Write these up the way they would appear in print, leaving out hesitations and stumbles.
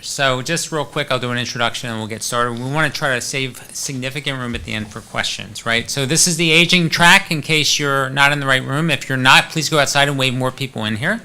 So just real quick, I'll do an introduction and we'll get started. We want to try to save significant room at the end for questions, right? So this is the aging track in case you're not in the right room. If you're not, please go outside and wave more people in here.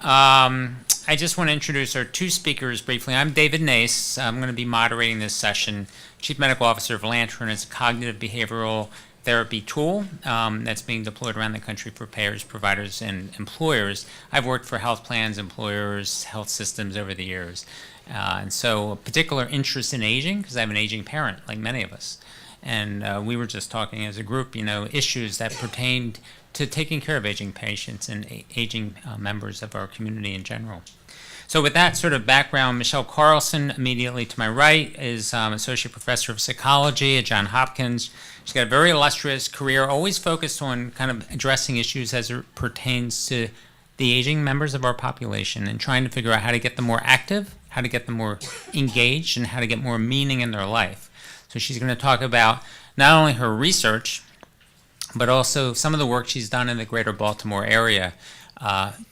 I just want to introduce our two speakers briefly. I'm David Nace. I'm going to be moderating this session. Chief Medical Officer of Lantern. It's a cognitive behavioral therapy tool that's being deployed around the country for payers, providers, and employers. I've worked for health plans, employers, health systems over the years. And so a particular interest in aging, because I have an aging parent, like many of us. And we were just talking as a group, issues that pertained to taking care of aging patients and aging members of our community in general. So with that sort of background, Michelle Carlson, immediately to my right, is Associate Professor of Psychology at Johns Hopkins. She's got a very illustrious career, always focused on kind of addressing issues as it pertains to the aging members of our population and trying to figure out how to get them more active, how to get them more engaged, and how to get more meaning in their life. So she's going to talk about not only her research, but also some of the work she's done in the greater Baltimore area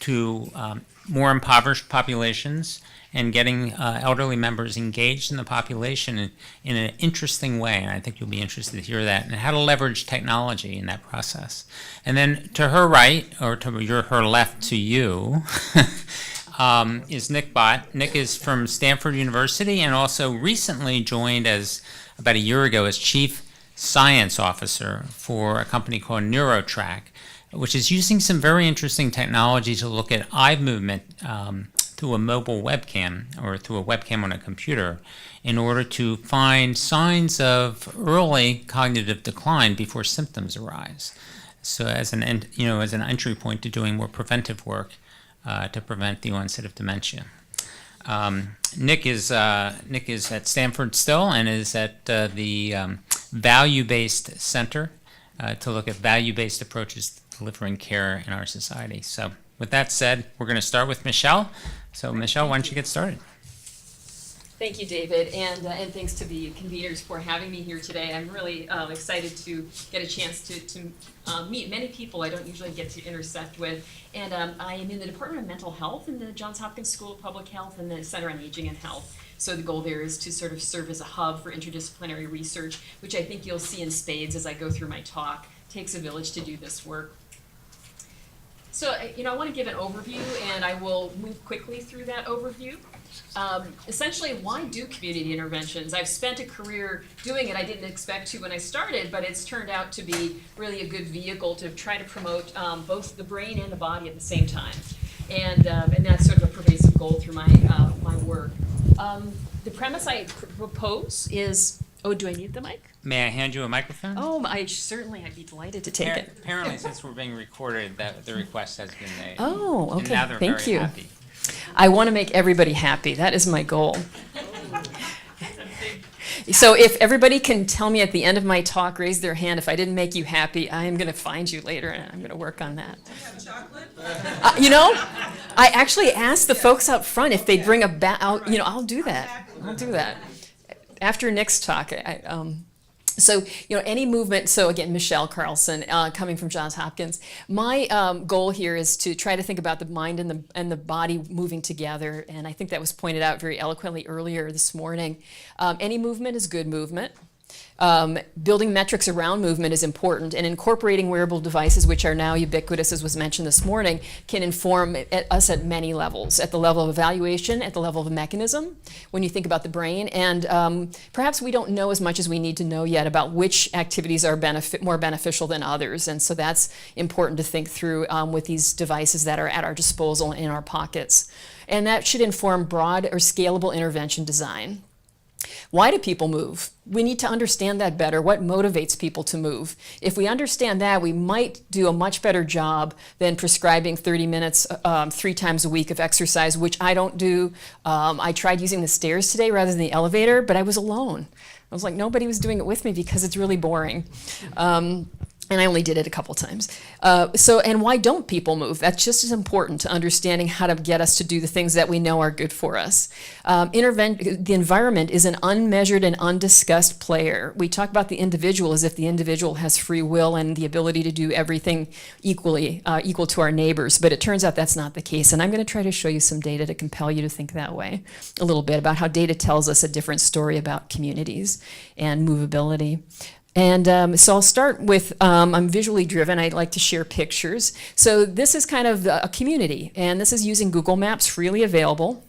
to more impoverished populations and getting elderly members engaged in the population in an interesting way. And I think you'll be interested to hear that, and how to leverage technology in that process. And then to her right, or to her left to you, is Nick Bott. Nick is from Stanford University and also recently joined about a year ago as Chief Science Officer for a company called Neurotrack, which is using some very interesting technology to look at eye movement through a mobile webcam or through a webcam on a computer in order to find signs of early cognitive decline before symptoms arise. So as an entry point to doing more preventive work to prevent the onset of dementia. Nick is at Stanford still and is at the Value-Based Center to look at value-based approaches to delivering care in our society. So with that said, we're going to start with Michelle. So Michelle, why don't you get started? Thank you, David, and thanks to the conveners for having me here today. I'm really excited to get a chance to meet many people I don't usually get to intersect with. And I am in the Department of Mental Health in the Johns Hopkins School of Public Health and the Center on Aging and Health. So the goal there is to sort of serve as a hub for interdisciplinary research, which I think you'll see in spades as I go through my talk. It takes a village to do this work. So, I want to give an overview, and I will move quickly through that overview. Essentially, why do community interventions? I've spent a career doing it. I didn't expect to when I started, but it's turned out to be really a good vehicle to try to promote both the brain and the body at the same time. And that's sort of a pervasive goal through my work. The premise I propose is, do I need the mic? May I hand you a microphone? I'd be delighted to take it. Apparently, since we're being recorded, that the request has been made. Oh, okay. And now they're Thank very you. happy. I want to make everybody happy. That is my goal. So if everybody can tell me at the end of my talk, raise their hand, if I didn't make you happy, I am going to find you later, and I'm going to work on that. Chocolate? I actually asked the folks out front if they'd bring a I'll do that. I'll do that. After Nick's talk, So, any movement, so again, Michelle Carlson, coming from Johns Hopkins. My goal here is to try to think about the mind and the body moving together, and I think that was pointed out very eloquently earlier this morning. Any movement is good movement. Building metrics around movement is important, and incorporating wearable devices, which are now ubiquitous, as was mentioned this morning, can inform us at many levels, at the level of evaluation, at the level of a mechanism, when you think about the brain, and perhaps we don't know as much as we need to know yet about which activities are more beneficial than others, and so that's important to think through with these devices that are at our disposal in our pockets. And that should inform broad or scalable intervention design. Why do people move? We need to understand that better. What motivates people to move? If we understand that, we might do a much better job than prescribing 30 minutes 3 times a week of exercise, which I don't do. I tried using the stairs today rather than the elevator, but I was alone. I was like, nobody was doing it with me because it's really boring. And I only did it a couple times. And why don't people move? That's just as important to understanding how to get us to do the things that we know are good for us. The environment is an unmeasured and undiscussed player. We talk about the individual as if the individual has free will and the ability to do everything equal to our neighbors, but it turns out that's not the case. And I'm going to try to show you some data to compel you to think that way a little bit about how data tells us a different story about communities and movability. And so I'll start with, I'm visually driven. I like to share pictures. So this is kind of a community, and this is using Google Maps, freely available.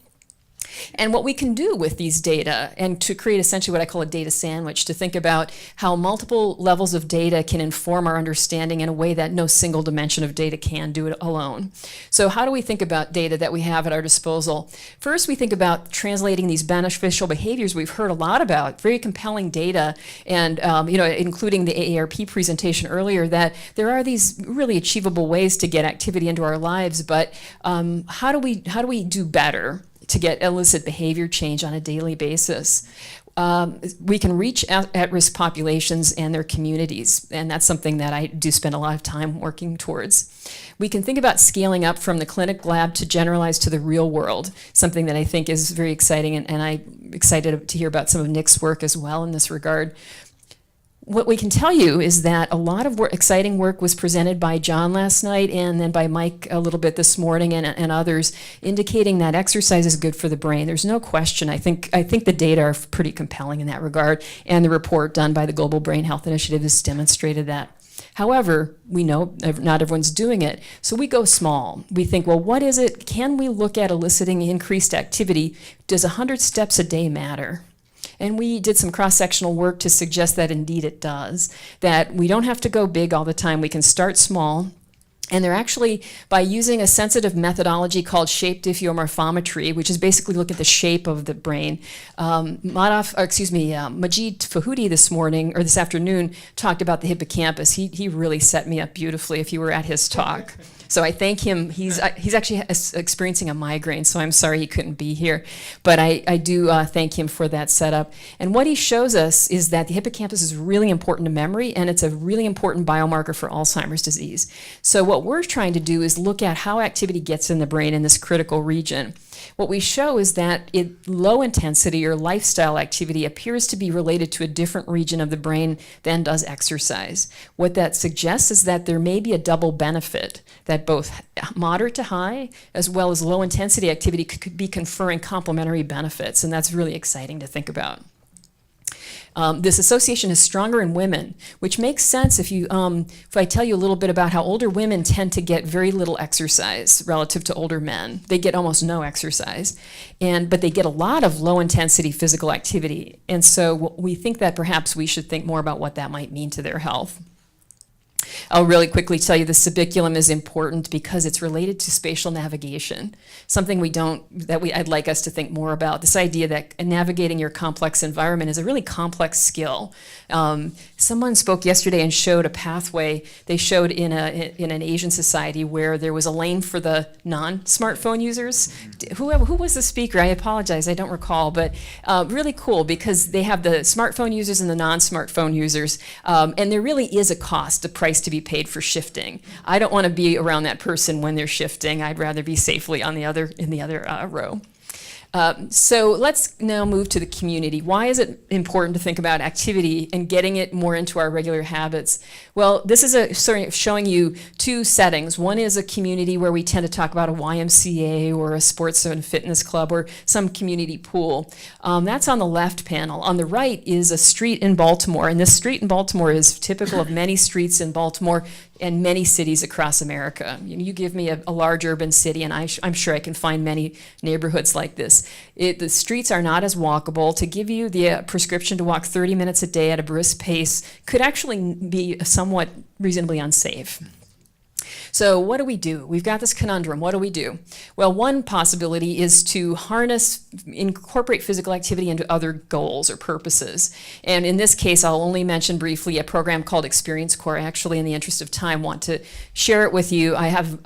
And what we can do with these data, and to create essentially what I call a data sandwich, to think about how multiple levels of data can inform our understanding in a way that no single dimension of data can do it alone. So how do we think about data that we have at our disposal? First, we think about translating these beneficial behaviors we've heard a lot about, very compelling data, and including the AARP presentation earlier, that there are these really achievable ways to get activity into our lives, but how do we do better to get illicit behavior change on a daily basis? We can reach at-risk populations and their communities, and that's something that I do spend a lot of time working towards. We can think about scaling up from the clinic lab to generalize to the real world, something that I think is very exciting, and I'm excited to hear about some of Nick's work as well in this regard. What we can tell you is that a lot of exciting work was presented by John last night and then by Mike a little bit this morning and others, indicating that exercise is good for the brain. There's no question. I think the data are pretty compelling in that regard, and the report done by the Global Brain Health Initiative has demonstrated that. However, we know not everyone's doing it, so we go small. We think, well, what is it? Can we look at eliciting increased activity? Does 100 steps a day matter? And we did some cross-sectional work to suggest that indeed it does, that we don't have to go big all the time. We can start small. And they're actually, by using a sensitive methodology called shape diffeomorphometry, which is basically look at the shape of the brain. Majid Fahudi this afternoon talked about the hippocampus. He really set me up beautifully if you were at his talk. So I thank him. He's actually experiencing a migraine, so I'm sorry he couldn't be here. But I do thank him for that setup. And what he shows us is that the hippocampus is really important to memory, and it's a really important biomarker for Alzheimer's disease. So what we're trying to do is look at how activity gets in the brain in this critical region. What we show is that low intensity or lifestyle activity appears to be related to a different region of the brain than does exercise. What that suggests is that there may be a double benefit, that both moderate to high as well as low intensity activity could be conferring complementary benefits, and that's really exciting to think about. This association is stronger in women, which makes sense if I tell you a little bit about how older women tend to get very little exercise relative to older men. They get almost no exercise, but they get a lot of low-intensity physical activity. And so we think that perhaps we should think more about what that might mean to their health. I'll really quickly tell you the subiculum is important because it's related to spatial navigation, something I'd like us to think more about. This idea that navigating your complex environment is a really complex skill. Someone spoke yesterday and showed a pathway. They showed in an Asian society where there was a lane for the non-smartphone users. Who was the speaker? I apologize, I don't recall, but really cool because they have the smartphone users and the non-smartphone users, and there really is a price to be paid for shifting. I don't want to be around that person when they're shifting. I'd rather be safely in the other row. So let's now move to the community. Why is it important to think about activity and getting it more into our regular habits? Well, this is sort of showing you two settings. One is a community where we tend to talk about a YMCA or a sports and fitness club or some community pool. That's on the left panel. On the right is a street in Baltimore, and this street in Baltimore is typical of many streets in Baltimore and many cities across America. You give me a large urban city, and I'm sure I can find many neighborhoods like this. The streets are not as walkable. To give you the prescription to walk 30 minutes a day at a brisk pace could actually be somewhat reasonably unsafe. So what do? We've got this conundrum. What do we do? Well, one possibility is to incorporate physical activity into other goals or purposes. And in this case, I'll only mention briefly a program called Experience Core. I actually, in the interest of time, want to share it with you. I have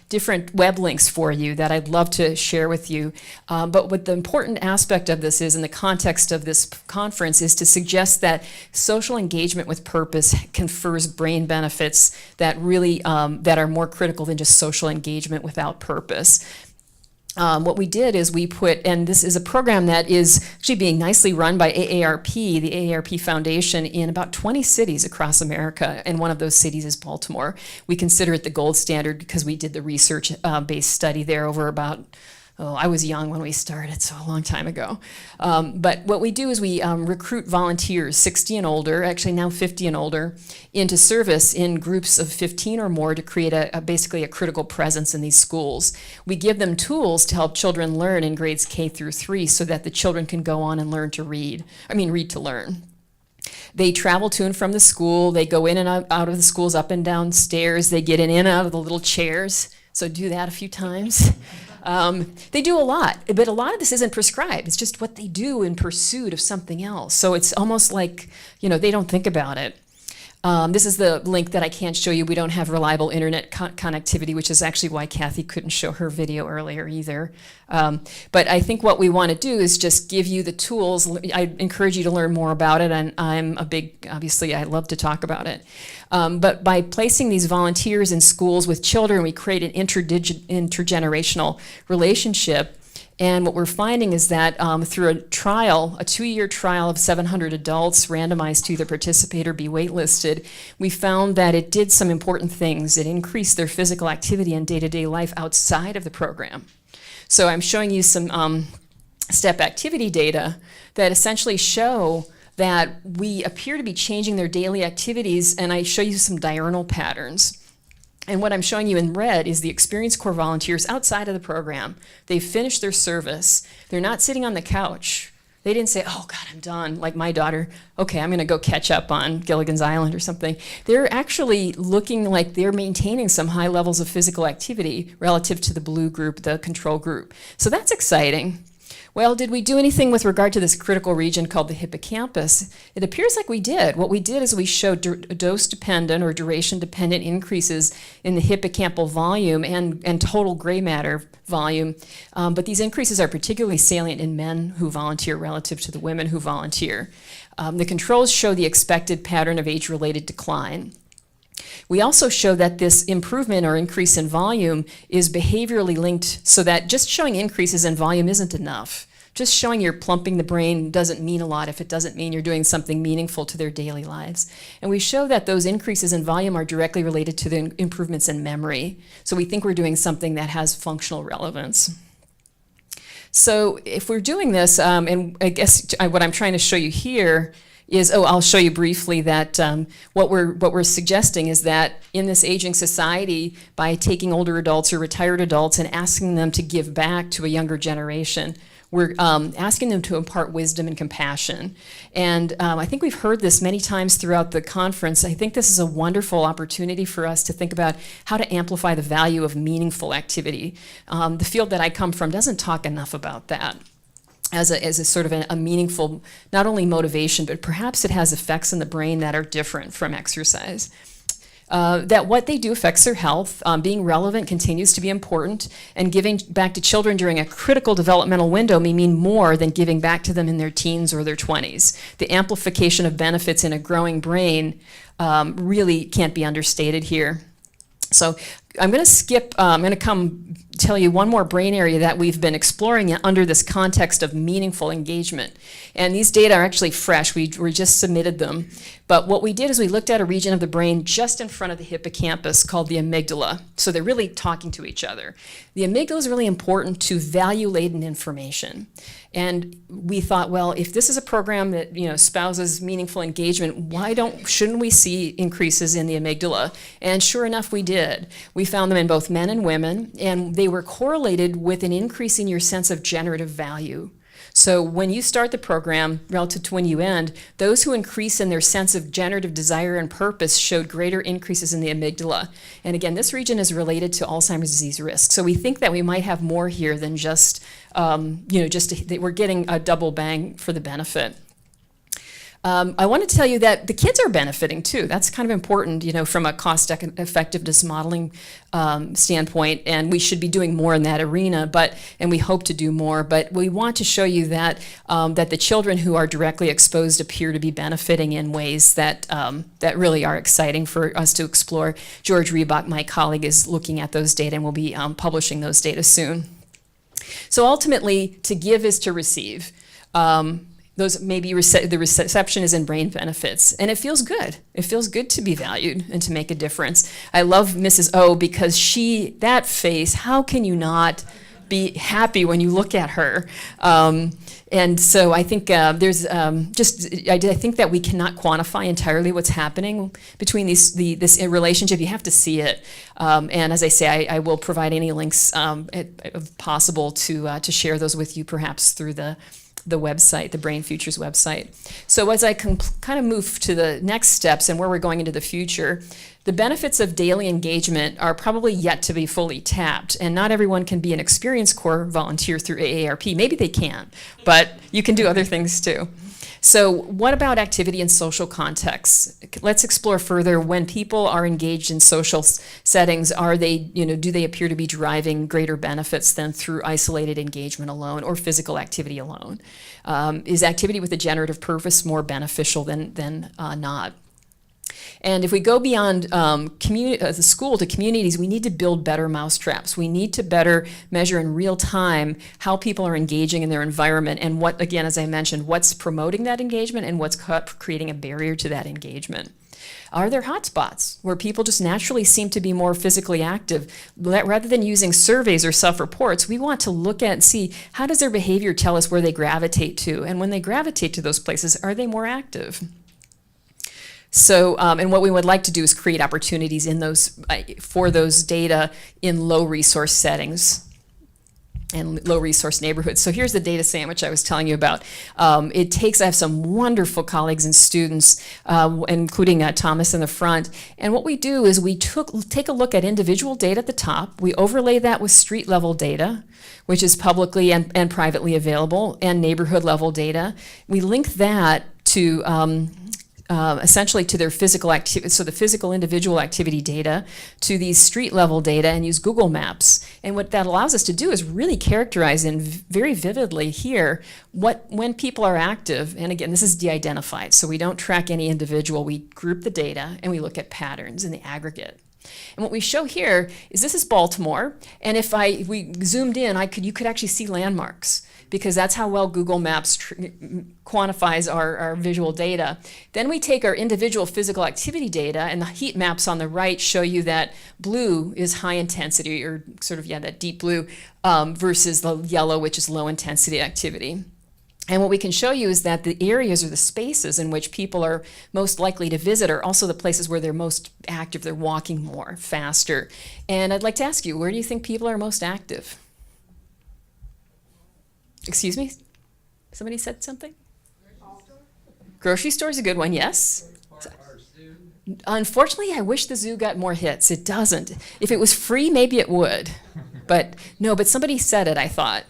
different web links for you that I'd love to share with you. But what the important aspect of this is, in the context of this conference, is to suggest that social engagement with purpose confers brain benefits that really that are more critical than just social engagement without purpose. What we did is we put, and this is a program that is actually being nicely run by AARP, the AARP Foundation, in about 20 cities across America, and one of those cities is Baltimore. We consider it the gold standard because we did the research-based study there over about, I was young when we started, so a long time ago. But what we do is we recruit volunteers, 60 and older, actually now 50 and older, into service in groups of 15 or more to create basically a critical presence in these schools. We give them tools to help children learn in grades K through 3 so that the children can go on and learn to read. Read to learn. They travel to and from the school. They go in and out of the schools, up and down stairs. They get in and out of the little chairs. So do that a few times. They do a lot, but a lot of this isn't prescribed. It's just what they do in pursuit of something else. So it's almost like, they don't think about it. This is the link that I can't show you. We don't have reliable internet connectivity, which is actually why Kathy couldn't show her video earlier either. But I think what we want to do is just give you the tools. I encourage you to learn more about it, and obviously I love to talk about it. But by placing these volunteers in schools with children, we create an intergenerational relationship. And what we're finding is that through a 2-year trial of 700 adults randomized to either participate or be waitlisted, we found that it did some important things. It increased their physical activity and day-to-day life outside of the program. So I'm showing you some step activity data that essentially show that we appear to be changing their daily activities, and I show you some diurnal patterns. And what I'm showing you in red is the Experience Core volunteers outside of the program. They've finished their service. They're not sitting on the couch. They didn't say, oh God, I'm done, like my daughter. Okay, I'm gonna go catch up on Gilligan's Island or something. They're actually looking like they're maintaining some high levels of physical activity relative to the blue group, the control group. So that's exciting. Well, did we do anything with regard to this critical region called the hippocampus? It appears like we did. What we did is we showed dose-dependent or duration-dependent increases in the hippocampal volume and total gray matter volume. But these increases are particularly salient in men who volunteer relative to the women who volunteer. The controls show the expected pattern of age-related decline. We also show that this improvement or increase in volume is behaviorally linked, so that just showing increases in volume isn't enough. Just showing you're plumping the brain doesn't mean a lot if it doesn't mean you're doing something meaningful to their daily lives. And we show that those increases in volume are directly related to the improvements in memory. So we think we're doing something that has functional relevance. So if we're doing this, and I guess what I'm trying to show you here is, I'll show you briefly that what we're suggesting is that in this aging society, by taking older adults or retired adults and asking them to give back to a younger generation, we're asking them to impart wisdom and compassion. And I think we've heard this many times throughout the conference. I think this is a wonderful opportunity for us to think about how to amplify the value of meaningful activity. The field that I come from doesn't talk enough about that as a sort of a meaningful, not only motivation, but perhaps it has effects in the brain that are different from exercise. That what they do affects their health. Being relevant continues to be important, and giving back to children during a critical developmental window may mean more than giving back to them in their teens or their 20s. The amplification of benefits in a growing brain really can't be understated here. So I'm going to skip, I'm going to come tell you one more brain area that we've been exploring under this context of meaningful engagement. And these data are actually fresh. We just submitted them. But what we did is we looked at a region of the brain just in front of the hippocampus called the amygdala. So they're really talking to each other. The amygdala is really important to value-laden information. And we thought, well, if this is a program that espouses meaningful engagement, shouldn't we see increases in the amygdala? And sure enough, we did. We found them in both men and women, and they were correlated with an increase in your sense of generative value. So when you start the program relative to when you end, those who increase in their sense of generative desire and purpose showed greater increases in the amygdala. And again, this region is related to Alzheimer's disease risk. So we think that we might have more here than just, that we're getting a double bang for the benefit. I want to tell you that the kids are benefiting too. That's kind of important, from a cost effectiveness modeling standpoint, and we should be doing more in that arena. And we hope to do more. But we want to show you that that the children who are directly exposed appear to be benefiting in ways that that really are exciting for us to explore. George Reebok, my colleague, is looking at those data, and we'll be publishing those data soon. So ultimately, to give is to receive. The reception is in brain benefits, and it feels good. It feels good to be valued and to make a difference. I love Mrs. O because that face, how can you not be happy when you look at her? And so I think I think that we cannot quantify entirely what's happening between this relationship. You have to see it. And as I say, I will provide any links if possible to share those with you, perhaps through the website, the Brain Futures website. So as I kind of move to the next steps and where we're going into the future, the benefits of daily engagement are probably yet to be fully tapped, and not everyone can be an Experience Corps volunteer through AARP. Maybe they can, but you can do other things too. So what about activity in social contexts? Let's explore further when people are engaged in social settings, do they appear to be deriving greater benefits than through isolated engagement alone or physical activity alone? Is activity with a generative purpose more beneficial than not? And if we go beyond the school to communities, we need to build better mousetraps. We need to better measure in real time how people are engaging in their environment and what, again, as I mentioned, what's promoting that engagement and what's creating a barrier to that engagement. Are there hotspots where people just naturally seem to be more physically active? Rather than using surveys or self-reports, we want to look at and see how does their behavior tell us where they gravitate to? And when they gravitate to those places, are they more active? So, and what we would like to do is create opportunities for those data in low resource settings and low resource neighborhoods. So here's the data sandwich I was telling you about. I have some wonderful colleagues and students, including Thomas in the front. And what we do is we take a look at individual data at the top. We overlay that with street level data, which is publicly and privately available, and neighborhood level data. We link that to essentially to their physical activity, so the physical individual activity data to these street level data, and use Google Maps. And what that allows us to do is really characterize very vividly here when people are active. And again, this is de-identified, so we don't track any individual. We group the data and we look at patterns in the aggregate. And what we show here is this is Baltimore, and if we zoomed in, you could actually see landmarks, because that's how well Google Maps quantifies our visual data. Then we take our individual physical activity data, and the heat maps on the right show you that blue is high intensity, or sort of, that deep blue, versus the yellow, which is low intensity activity. And what we can show you is that the areas or the spaces in which people are most likely to visit are also the places where they're most active. They're walking more, faster. And I'd like to ask you, where do you think people are most active? Excuse me? Somebody said something? Grocery store is a good one, yes. Unfortunately, I wish the zoo got more hits. It doesn't. If it was free, maybe it would. But somebody said it, I thought.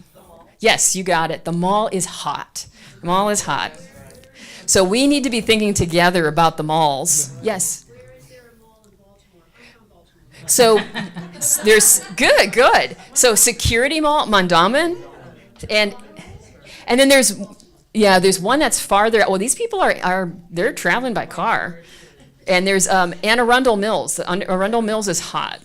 Yes, you got it. The mall is hot. The mall is hot. So we need to be thinking together about the malls. Yes. Where is there a mall in Baltimore? I'm from Baltimore. So there's good. So Security Mall, Mondawmin, and then there's one that's farther. Well, these people they're traveling by car, and there's Anne Arundel Mills. Arundel Mills is hot.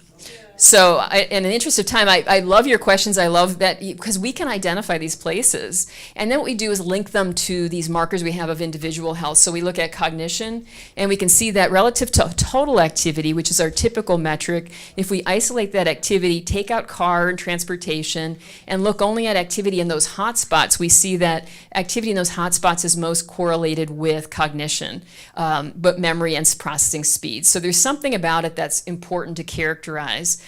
So in the interest of time, I love your questions. I love that because we can identify these places. And then what we do is link them to these markers we have of individual health. So we look at cognition, and we can see that relative to total activity, which is our typical metric, if we isolate that activity, take out car and transportation, and look only at activity in those hot spots, we see that activity in those hot spots is most correlated with cognition, but memory and processing speed. So there's something about it that's important to characterize.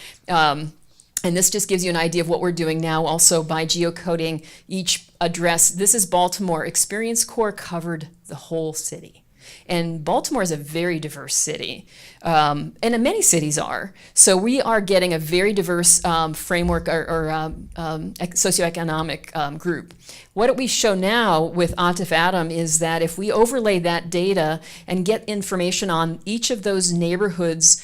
And this just gives you an idea of what we're doing now also by geocoding each address. This is Baltimore. Experience Core covered the whole city. And Baltimore is a very diverse city, and many cities are. So we are getting a very diverse framework or socioeconomic group. What we show now with Atif Adam is that if we overlay that data and get information on each of those neighborhoods,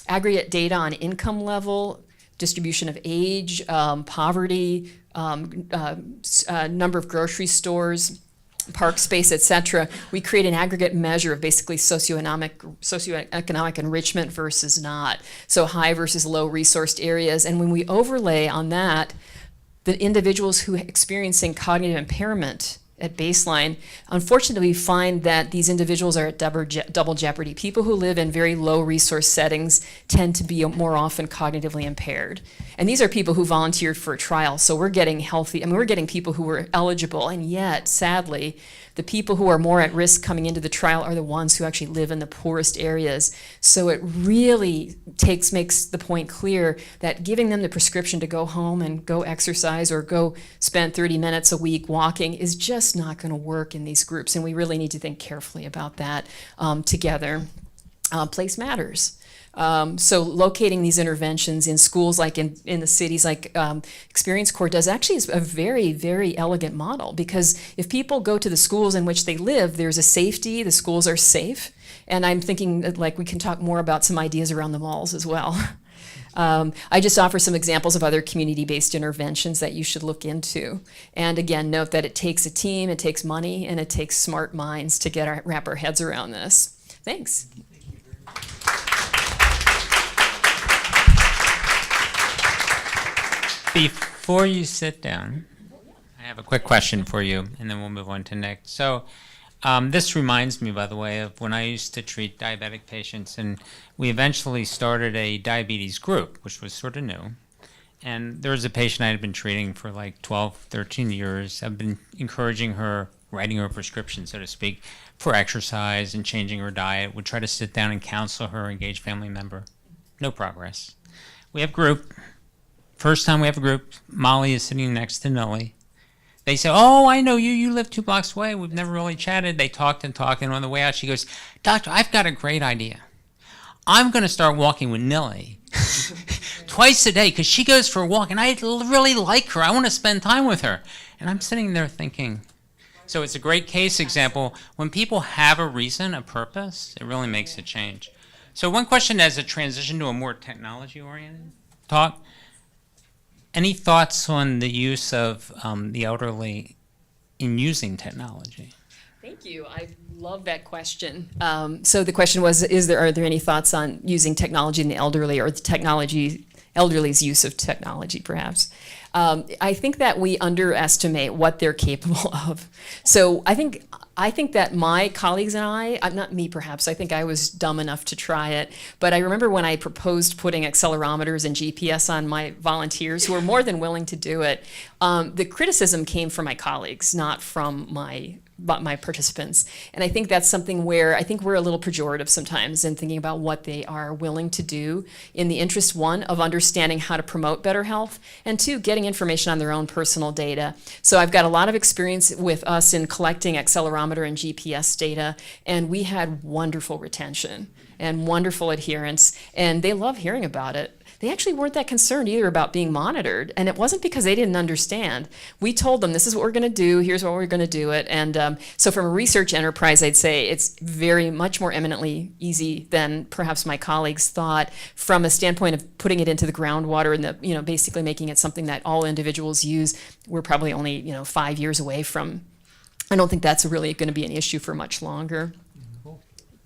aggregate data on income level, distribution of age, poverty, number of grocery stores, park space, et cetera, we create an aggregate measure of basically socioeconomic enrichment versus not. So high versus low resourced areas. And when we overlay on that, the individuals who are experiencing cognitive impairment at baseline, unfortunately, we find that these individuals are at double jeopardy. People who live in very low resource settings tend to be more often cognitively impaired. And these are people who volunteered for a trial, so we're getting healthy, we're getting people who were eligible, and yet, sadly, the people who are more at risk coming into the trial are the ones who actually live in the poorest areas. So it really makes the point clear that giving them the prescription to go home and go exercise or go spend 30 minutes a week walking is just not going to work in these groups, and we really need to think carefully about that together. Place matters. So locating these interventions in schools like in the cities like Experience Corps does actually is a very, very elegant model, because if people go to the schools in which they live, there's a safety, the schools are safe, and I'm thinking that, like, we can talk more about some ideas around the malls as well. I just offer some examples of other community-based interventions that you should look into. And again, note that it takes a team, it takes money, and it takes smart minds to wrap our heads around this. Thanks. Before you sit down, I have a quick question for you, and then we'll move on to next. So this reminds me, by the way, of when I used to treat diabetic patients, and we eventually started a diabetes group, which was sort of new. And there was a patient I had been treating for like 12, 13 years. I've been encouraging her, writing her a prescription, so to speak, for exercise and changing her diet. Would try to sit down and counsel her, engage family member. No progress. We have group. First time we have a group, Molly is sitting next to Nellie. They say, "Oh, I know you. You live 2 blocks away. We've never really chatted." They talked and talked, and on the way out, she goes, "Doctor, I've got a great idea. I'm going to start walking with Nellie twice a day, because she goes for a walk, and I really like her. I want to spend time with her." And I'm sitting there thinking, so it's a great case example. When people have a reason, a purpose, it really makes a change. So one question as a transition to a more technology-oriented talk. Any thoughts on the use of the elderly in using technology? Thank you. I love that question. So the question was, are there any thoughts on using technology in the elderly, or the elderly's use of technology, perhaps? I think that we underestimate what they're capable of. So I think that my colleagues and not me perhaps, I think I was dumb enough to try it, but I remember when I proposed putting accelerometers and GPS on my volunteers, who were more than willing to do it, the criticism came from my colleagues, not from my participants. And I think that's something where I think we're a little pejorative sometimes in thinking about what they are willing to do in the interest, one, of understanding how to promote better health, and two, getting information on their own personal data. So I've got a lot of experience with us in collecting accelerometer and GPS data, and we had wonderful retention and wonderful adherence, and they love hearing about it. They actually weren't that concerned either about being monitored, and it wasn't because they didn't understand. We told them, this is what we're going to do, here's what we're going to do it, and so from a research enterprise, I'd say it's very much more eminently easy than perhaps my colleagues thought, from a standpoint of putting it into the groundwater and basically making it something that all individuals use. We're probably only 5 years away from. I don't think that's really going to be an issue for much longer.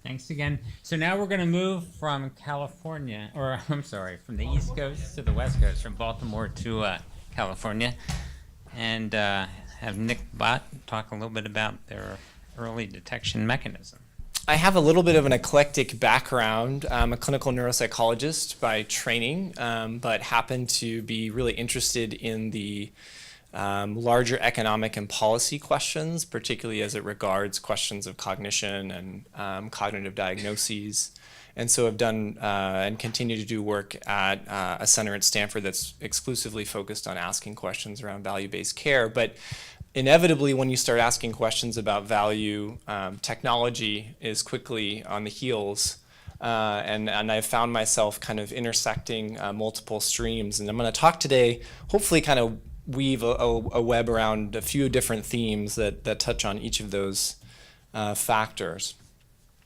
Thanks again. So now we're going to move from California, or I'm sorry, from the East Coast to the West Coast, from Baltimore to California, and have Nick Bott talk a little bit about their early detection mechanism. I have a little bit of an eclectic background. I'm a clinical neuropsychologist by training, but happen to be really interested in the larger economic and policy questions, particularly as it regards questions of cognition and cognitive diagnoses. and so have done and continue to do work at a center at Stanford that's exclusively focused on asking questions around value-based care. But inevitably, when you start asking questions about value, technology is quickly on the heels. And I've found myself kind of intersecting multiple streams. And I'm going to talk today, hopefully kind of weave a web around a few different themes that touch on each of those factors.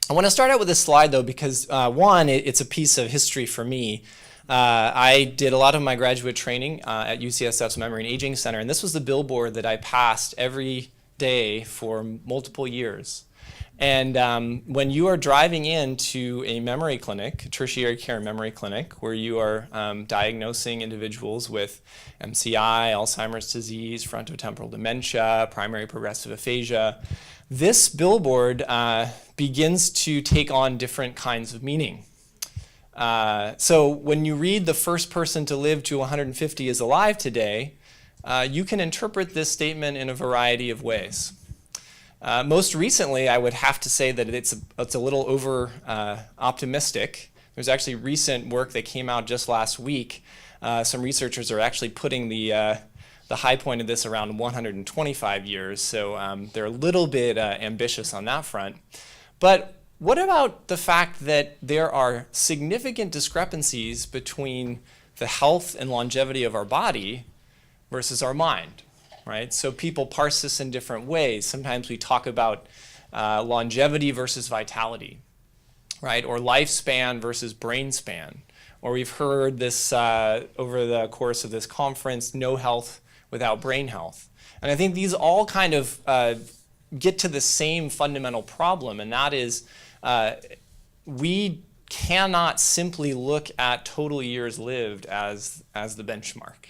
I want to start out with this slide, though, because one, it's a piece of history for me. I did a lot of my graduate training at UCSF's Memory and Aging Center, and this was the billboard that I passed every day for multiple years. And when you are driving into a memory clinic, a tertiary care memory clinic, where you are diagnosing individuals with MCI, Alzheimer's disease, frontotemporal dementia, primary progressive aphasia, this billboard begins to take on different kinds of meaning. So when you read "the first person to live to 150 is alive today," you can interpret this statement in a variety of ways. Most recently, I would have to say that it's a little over optimistic. There's actually recent work that came out just last week. Some researchers are actually putting the high point of this around 125 years, so they're a little bit ambitious on that front. But what about the fact that there are significant discrepancies between the health and longevity of our body versus our mind? Right? So people parse this in different ways. Sometimes we talk about longevity versus vitality, right? Or lifespan versus brain span. Or we've heard this over the course of this conference, no health without brain health. And I think these all kind of get to the same fundamental problem, and that is we cannot simply look at total years lived as the benchmark,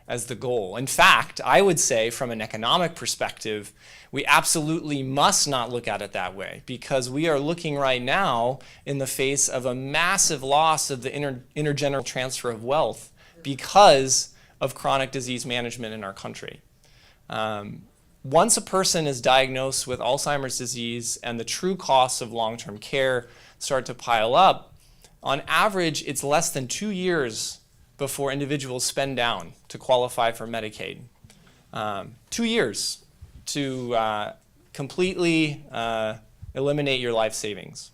as the goal. In fact, I would say from an economic perspective, we absolutely must not look at it that way, because we are looking right now in the face of a massive loss of the intergenerational transfer of wealth because of chronic disease management in our country. Once a person is diagnosed with Alzheimer's disease and the true costs of long-term care start to pile up, on average, it's less than 2 years before individuals spend down to qualify for Medicaid. 2 years to completely eliminate your life savings.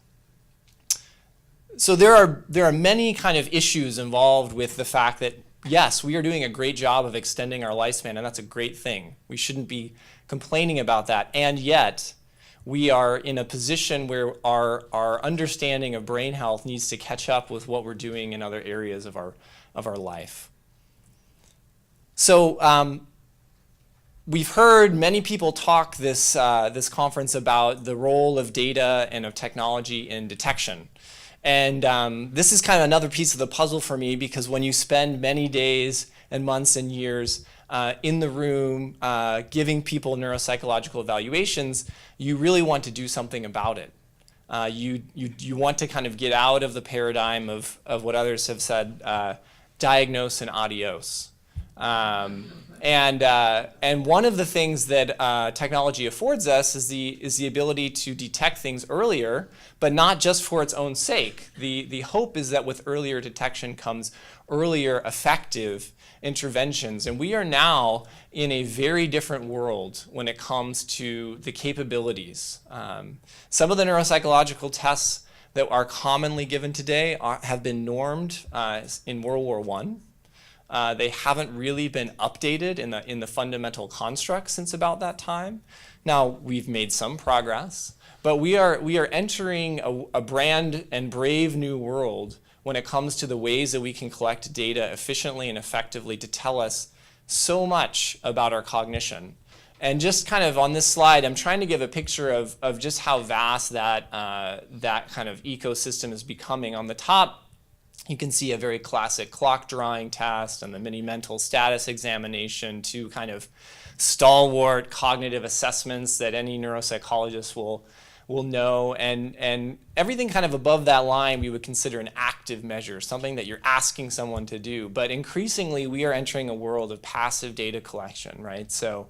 So there are many kind of issues involved with the fact that, yes, we are doing a great job of extending our lifespan, and that's a great thing. We shouldn't be complaining about that. And yet, we are in a position where our understanding of brain health needs to catch up with what we're doing in other areas of our life. So we've heard many people talk this conference about the role of data and of technology in detection. And this is kind of another piece of the puzzle for me, because when you spend many days and months and years in the room giving people neuropsychological evaluations, you really want to do something about it. You want to kind of get out of the paradigm of what others have said, diagnose and adios. And one of the things that technology affords us is the ability to detect things earlier, but not just for its own sake. The hope is that with earlier detection comes earlier effective interventions. And we are now in a very different world when it comes to the capabilities. Some of the neuropsychological tests that are commonly given today have been normed in World War I. They haven't really been updated in the fundamental construct since about that time. Now, we've made some progress, but we are entering a brand and brave new world when it comes to the ways that we can collect data efficiently and effectively to tell us so much about our cognition. And just kind of on this slide, I'm trying to give a picture of just how vast that kind of ecosystem is becoming. On the top, you can see a very classic clock drawing test and the mini mental status examination, two kind of stalwart cognitive assessments that any neuropsychologist will know. And everything kind of above that line we would consider an active measure, something that you're asking someone to do. But increasingly, we are entering a world of passive data collection, right? So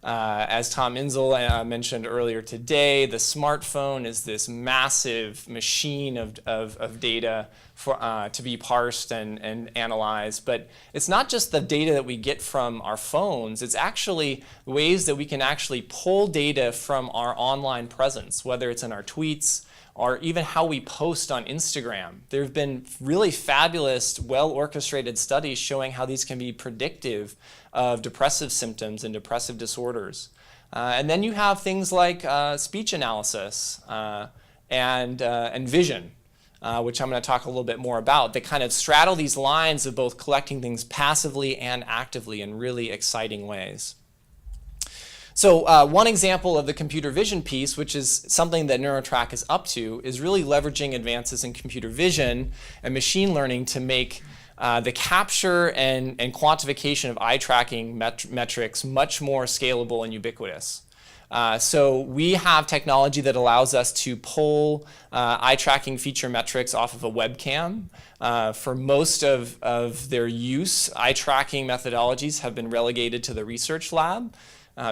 As Tom Inzel mentioned earlier today, the smartphone is this massive machine of data to be parsed and analyzed. But it's not just the data that we get from our phones, it's actually ways that we can actually pull data from our online presence, whether it's in our tweets, or even how we post on Instagram. There have been really fabulous, well-orchestrated studies showing how these can be predictive of depressive symptoms and depressive disorders. And then you have things like speech analysis and vision, which I'm going to talk a little bit more about, that kind of straddle these lines of both collecting things passively and actively in really exciting ways. So one example of the computer vision piece, which is something that Neurotrack is up to, is really leveraging advances in computer vision and machine learning to make the capture and quantification of eye tracking metrics much more scalable and ubiquitous. So we have technology that allows us to pull eye tracking feature metrics off of a webcam. For most of their use, eye tracking methodologies have been relegated to the research lab.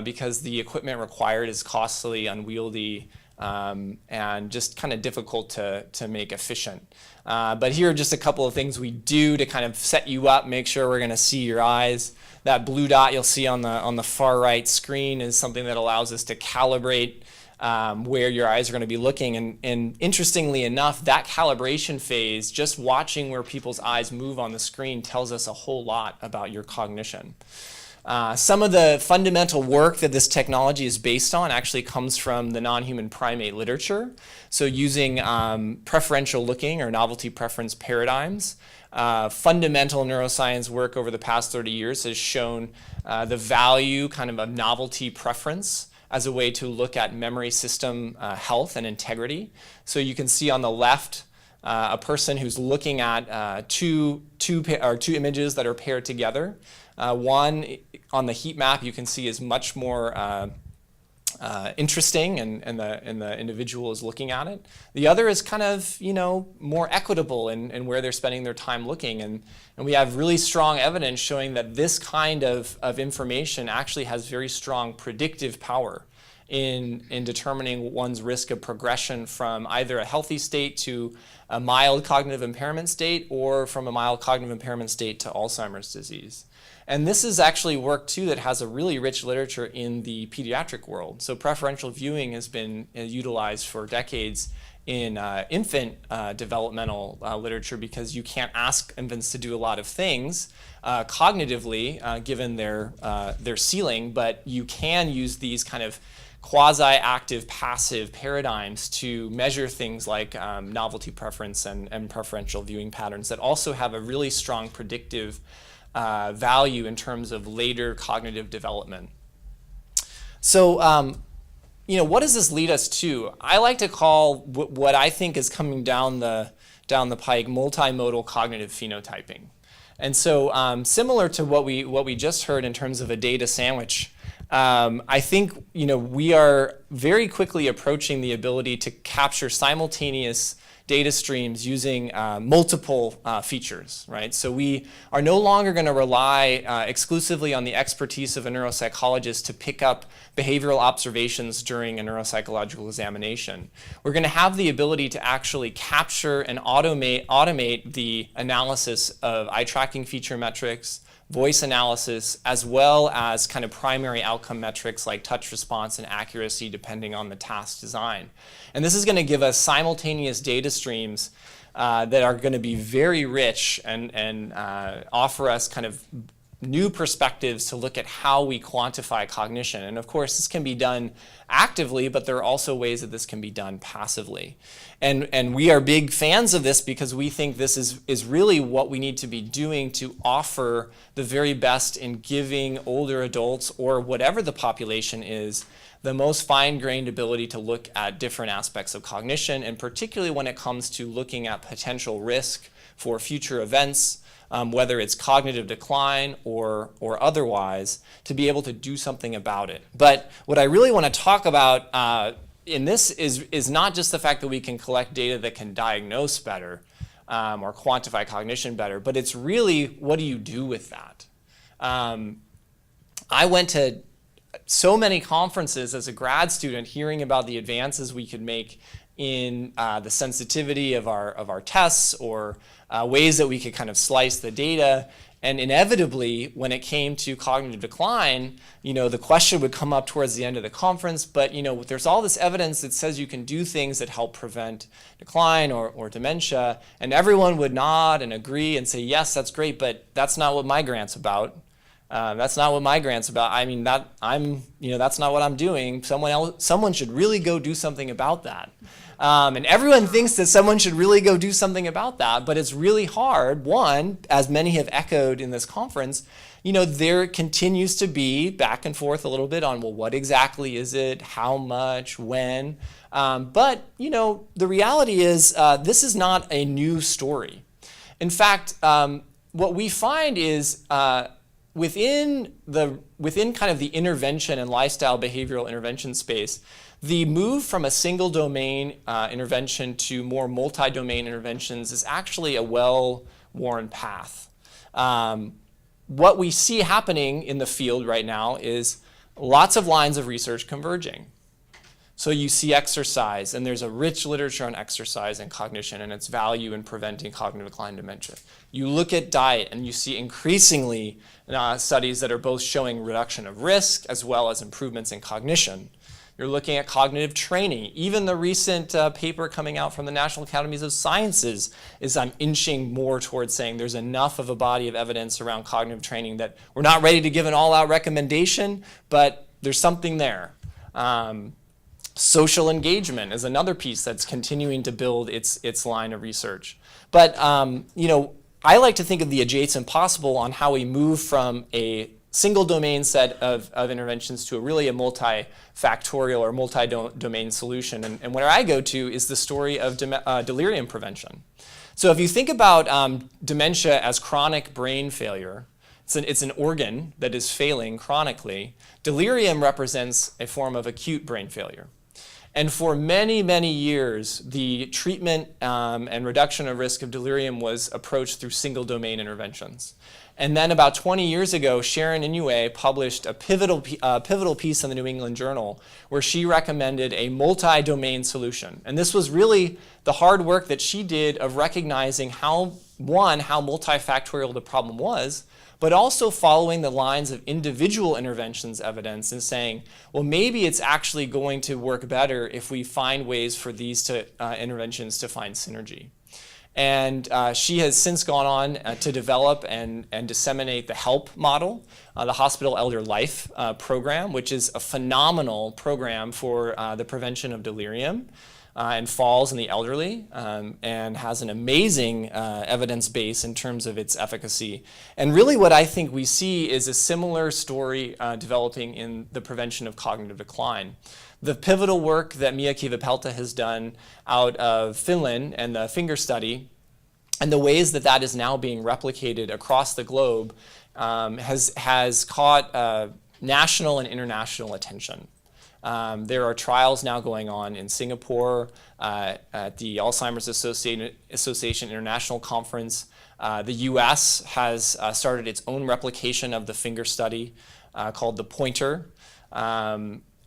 Because the equipment required is costly, unwieldy, and just kind of difficult to make efficient. But here are just a couple of things we do to kind of set you up, make sure we're going to see your eyes. That blue dot you'll see on the far right screen is something that allows us to calibrate where your eyes are going to be looking. And interestingly enough, that calibration phase, just watching where people's eyes move on the screen, tells us a whole lot about your cognition. Some of the fundamental work that this technology is based on actually comes from the non-human primate literature. So using preferential looking or novelty preference paradigms, fundamental neuroscience work over the past 30 years has shown the value kind of novelty preference as a way to look at memory system health and integrity. So you can see on the left a person who's looking at two images that are paired together. One on the heat map you can see is much more interesting, and the individual is looking at it. The other is kind of more equitable in where they're spending their time looking, and we have really strong evidence showing that this kind of information actually has very strong predictive power in determining one's risk of progression from either a healthy state to a mild cognitive impairment state, or from a mild cognitive impairment state to Alzheimer's disease. And this is actually work too that has a really rich literature in the pediatric world. So preferential viewing has been utilized for decades in infant developmental literature, because you can't ask infants to do a lot of things cognitively given their ceiling, but you can use these kind of quasi-active passive paradigms to measure things like novelty preference and preferential viewing patterns that also have a really strong predictive value in terms of later cognitive development. So, what does this lead us to? I like to call what I think is coming down the pike multimodal cognitive phenotyping. And so, similar to what we just heard in terms of a data sandwich, I think we are very quickly approaching the ability to capture simultaneous data streams using multiple features, right? So we are no longer going to rely exclusively on the expertise of a neuropsychologist to pick up behavioral observations during a neuropsychological examination. We're going to have the ability to actually capture and automate the analysis of eye tracking feature metrics, voice analysis, as well as kind of primary outcome metrics like touch response and accuracy depending on the task design. And this is going to give us simultaneous data streams that are going to be very rich and offer us kind of new perspectives to look at how we quantify cognition. And of course, this can be done actively, but there are also ways that this can be done passively. And we are big fans of this because we think this is really what we need to be doing to offer the very best in giving older adults, or whatever the population is, the most fine-grained ability to look at different aspects of cognition, and particularly when it comes to looking at potential risk for future events, whether it's cognitive decline or otherwise, to be able to do something about it. But what I really want to talk about in this is not just the fact that we can collect data that can diagnose better or quantify cognition better, but it's really, what do you do with that? I went to so many conferences as a grad student hearing about the advances we could make in the sensitivity of our tests, or ways that we could kind of slice the data. And inevitably, when it came to cognitive decline, the question would come up towards the end of the conference, but there's all this evidence that says you can do things that help prevent decline or dementia, and everyone would nod and agree and say, yes, that's great, but that's not what my grant's about. That's not what my grant's about. I mean, that's not what I'm doing. Someone should really go do something about that. And everyone thinks that someone should really go do something about that, but it's really hard. One, as many have echoed in this conference, there continues to be back and forth a little bit on, well, what exactly is it, how much, when? But the reality is this is not a new story. In fact, what we find is within kind of the intervention and lifestyle behavioral intervention space, the move from a single domain intervention to more multi-domain interventions is actually a well-worn path. What we see happening in the field right now is lots of lines of research converging. So you see exercise, and there's a rich literature on exercise and cognition and its value in preventing cognitive decline and dementia. You look at diet, and you see increasingly studies that are both showing reduction of risk as well as improvements in cognition. You're looking at cognitive training. Even the recent paper coming out from the National Academies of Sciences is inching more towards saying there's enough of a body of evidence around cognitive training that we're not ready to give an all-out recommendation, but there's something there. Social engagement is another piece that's continuing to build its line of research. But I like to think of the adjacent possible on how we move from a single domain set of interventions to really a multifactorial or multi-domain solution. And where I go to is the story of delirium prevention. So if you think about dementia as chronic brain failure, it's an organ that is failing chronically. Delirium represents a form of acute brain failure. And for many, many years, the treatment and reduction of risk of delirium was approached through single domain interventions. And then about 20 years ago, Sharon Inouye published a pivotal piece in the New England Journal where she recommended a multi-domain solution. And this was really the hard work that she did of recognizing how multifactorial the problem was, but also following the lines of individual interventions evidence and saying, well, maybe it's actually going to work better if we find ways for these interventions to find synergy. And she has since gone on to develop and disseminate the HELP model, the Hospital Elder Life program, which is a phenomenal program for the prevention of delirium and falls in the elderly, and has an amazing evidence base in terms of its efficacy. And really what I think we see is a similar story developing in the prevention of cognitive decline. The pivotal work that Mia Kivipelta has done out of Finland and the finger study, and the ways that is now being replicated across the globe, has caught national and international attention. There are trials now going on in Singapore at the Alzheimer's Association International Conference. The US has started its own replication of the finger study called the Pointer.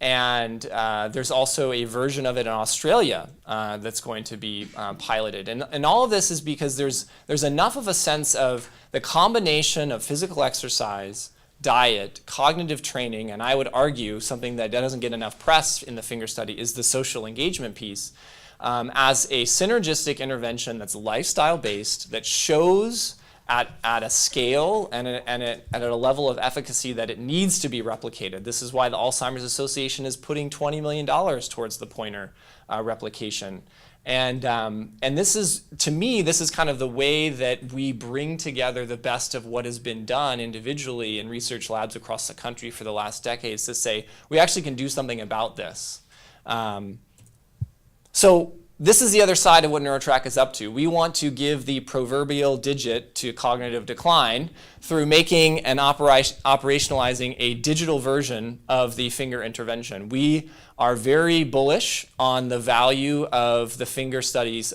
And there's also a version of it in Australia that's going to be piloted. And all of this is because there's enough of a sense of the combination of physical exercise, diet, cognitive training, and I would argue something that doesn't get enough press in the finger study is the social engagement piece, as a synergistic intervention that's lifestyle-based, that shows at a scale and at a level of efficacy that it needs to be replicated. This is why the Alzheimer's Association is putting $20 million towards the Pointer replication. And this is, to me, this is kind of the way that we bring together the best of what has been done individually in research labs across the country for the last decades to say, we actually can do something about this. So this is the other side of what Neurotrack is up to. We want to give the proverbial digit to cognitive decline through making and operationalizing a digital version of the finger intervention. We are very bullish on the value of the finger studies